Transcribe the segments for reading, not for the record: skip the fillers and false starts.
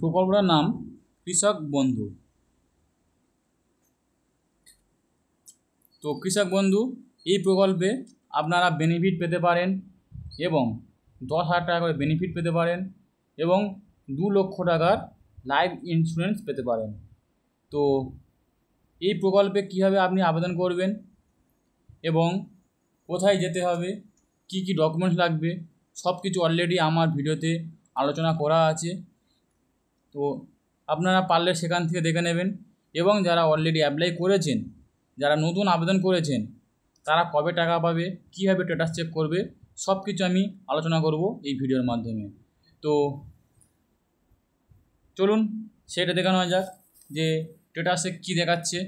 প্রকল্পটার নাম কৃষক বন্ধু। তো কৃষক বন্ধু এই প্রকল্পে আপনারা বেনিফিট পেতে পারেন এবং 10,000 টাকা করে বেনিফিট পেতে পারেন এবং 2 লক্ষ টাকার লাইফ ইন্স্যুরেন্স পেতে পারেন। তো এই প্রকল্পে কীভাবে আপনি আবেদন করবেন এবং কোথায় যেতে হবে, কি কি ডকুমেন্টস লাগবে, সব কিছু অলরেডি আমার ভিডিওতে আলোচনা করা আছে। তো আপনারা পারলে সেখান থেকে দেখে নেবেন এবং যারা অলরেডি অ্যাপ্লাই করেছেন, যারা নতুন আবেদন করেছেন, তারা কবে টাকা পাবে, কীভাবে স্ট্যাটাস চেক করবে, সব কিছু আমি আলোচনা করব এই ভিডিওর মাধ্যমে। তো চলুন সেটা দেখানো যাক যে স্ট্যাটাসে কী দেখাচ্ছে।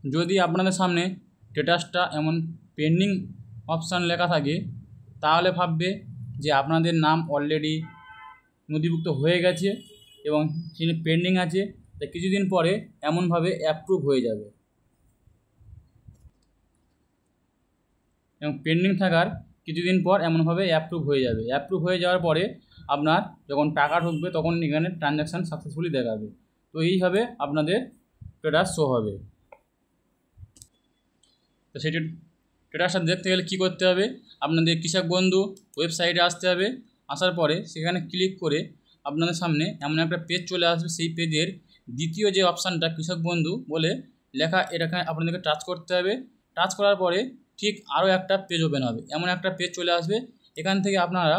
যদি আপনাদের সামনে স্ট্যাটাসটা এমন পেন্ডিং অপশান লেখা থাকে তাহলে ভাববে যে আপনাদের নাম অলরেডি নথিভুক্ত হয়ে গেছে এবং সেখানে পেন্ডিং আছে, তাই কিছুদিন পরে এমনভাবে অ্যাপ্রুভ হয়ে যাবে। এবং পেন্ডিং থাকার কিছুদিন পর এমনভাবে অ্যাপ্রুভ হয়ে যাবে। অ্যাপ্রুভ হয়ে যাওয়ার পরে আপনার যখন টাকা ঢুকবে তখন এখানে ট্রানজ্যাকশান সাকসেসফুলি দেখাবে। তো এইভাবে আপনাদের স্ট্যাটাস শো হবে। তো সেটি স্ট্যাটাসটা দেখতে গেলে কী করতে হবে, আপনাদের কৃষক বন্ধু ওয়েবসাইটে আসতে হবে। আসার পরে সেখানে ক্লিক করে আপনাদের সামনে এমন একটা পেজ চলে আসবে। সেই পেজের দ্বিতীয় যে অপশানটা কৃষক বন্ধু বলে লেখা, এটাকে আপনাদেরকে টাচ করতে হবে। টাচ করার পরে ঠিক আরও একটা পেজ ওপেন হবে, এমন একটা পেজ চলে আসবে। এখান থেকে আপনারা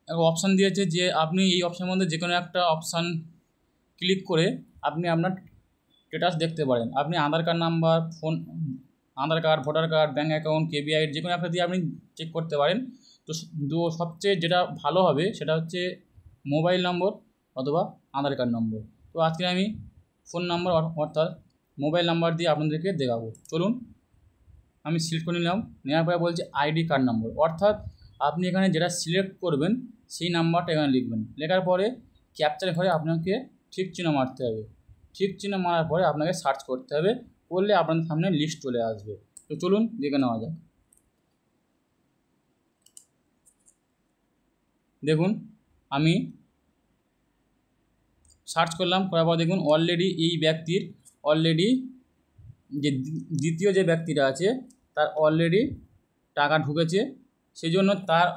একটা অপশান দিয়েছে যে আপনি এই অপশানের মধ্যে যে কোনো একটা অপশান ক্লিক করে আপনি আপনার স্ট্যাটাস দেখতে পারেন। আপনি Aadhaar card number, Aadhaar card, voter card, bank account, কেবিআই যে কোনো একটা দিয়ে আপনি চেক করতে পারেন। তো সবচেয়ে যেটা ভালো হবে সেটা হচ্ছে মোবাইল নম্বর অথবা আধার কার্ড নম্বর। তো আজকে আমি ফোন নাম্বার অর্থাৎ মোবাইল নাম্বার দিয়ে আপনাদেরকে দেখাবো। চলুন আমি সিলেক্ট করে নিলাম। নেওয়ার পরে বলছে আইডি কার্ড নম্বর, অর্থাৎ আপনি এখানে যেটা সিলেক্ট করবেন সেই নাম্বারটা এখানে লিখবেন। লেখার পরে ক্যাপচার ঘরে আপনাকে ঠিক চিহ্ন মারতে হবে। ঠিক চিহ্ন মারার পরে আপনাকে সার্চ করতে হবে, করলে আপনাদের সামনে লিস্ট চলে আসবে। তো চলুন দেখে নেওয়া যাক। দেখুন আমি সার্চ করলাম, করার পর দেখুন অলরেডি এই ব্যক্তির যে দ্বিতীয় যে ব্যক্তিটা আছে তার অলরেডি টাকা ঢুকেছে। সেই জন্য তার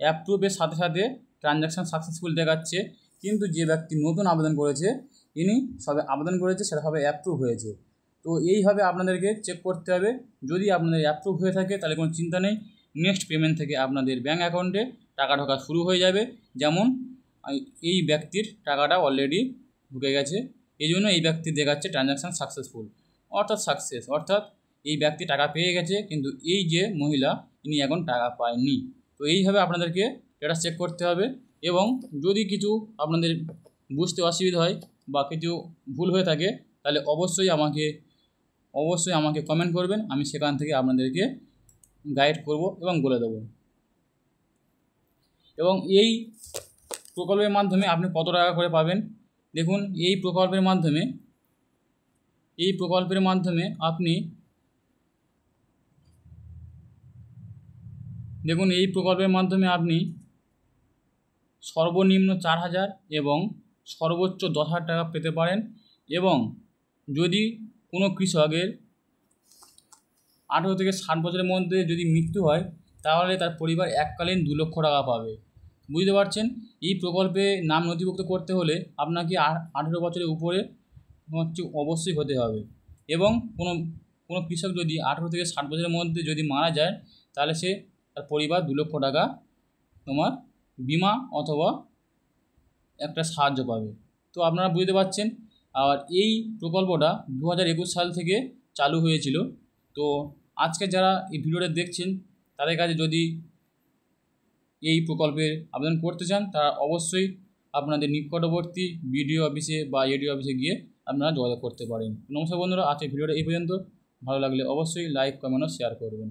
অ্যাপ্রুভের সাথে সাথে ট্রানজ্যাকশান সাকসেসফুল দেখাচ্ছে। কিন্তু যে ব্যক্তি নতুন আবেদন করেছে, ইনি সবে আবেদন করেছে, সেটা সবে অ্যাপ্রুভ হয়েছে। তো এইভাবে আপনাদেরকে চেক করতে হবে। যদি আপনাদের অ্যাপ্রুভ হয়ে থাকে তাহলে কোনো চিন্তা নেই, নেক্সট পেমেন্ট থেকে আপনাদের ব্যাঙ্ক অ্যাকাউন্টে টাকা ঢোকা শুরু হয়ে যাবে। যেমন এই ব্যক্তির টাকাটা অলরেডি ঢুকে গেছে, এই জন্য এই ব্যক্তি দেখাচ্ছে ট্রানজ্যাকশান সাকসেসফুল, অর্থাৎ সাকসেস, অর্থাৎ এই ব্যক্তি টাকা পেয়ে গেছে, কিন্তু এই যে মহিলা ইনি এখন টাকা পায়নি। তো এইভাবে আপনাদেরকে এটা চেক করতে হবে। এবং যদি কিছু আপনাদের বুঝতে অসুবিধা হয় বা কিছু ভুল হয়ে থাকে তাহলে অবশ্যই আমাকে কমেন্ট করবেন, আমি সেখান থেকে আপনাদেরকে গাইড করব এবং বলে দেবো। এবং এই প্রকল্পের মাধ্যমে আপনি কত টাকা করে পাবেন, দেখুন এই প্রকল্পের মাধ্যমে আপনি সর্বনিম্ন 4,000 এবং সর্বোচ্চ 10,000 টাকা পেতে পারেন। এবং যদি কোনো কৃষকের 18 থেকে 60 বছরের মধ্যে যদি মৃত্যু হয় তাহলে তার পরিবার এককালীন 2 লক্ষ টাকা পাবে। বুঝতে পারছেন, এই প্রকল্পে নাম নথিভুক্ত করতে হলে আপনাকে 18 বছরের উপরে অবশ্যই হতে হবে। এবং কোনো কৃষক যদি 18 থেকে 60 বছরের মধ্যে যদি মারা যায় তাহলে তার পরিবার 2 লক্ষ টাকা তোমার বিমা অথবা একটা সাহায্য পাবে। তো আপনারা বুঝতে পারছেন। আর এই প্রকল্পটা 2021 সাল থেকে চালু হয়েছিল। তো আজকে যারা এই ভিডিওটা দেখছেন তাদের কাছে যদি এই প্রকল্পে আবেদন করতে চান তারা অবশ্যই আপনাদের নিকটবর্তী বিডিও অফিসে বা এডিও অফিসে গিয়ে আপনারা যোগাযোগ করতে পারেন। নমস্কার বন্ধুরা, আজকের ভিডিওটা এই পর্যন্ত। ভালো লাগলে অবশ্যই লাইক, কমেন্ট ও শেয়ার করবেন।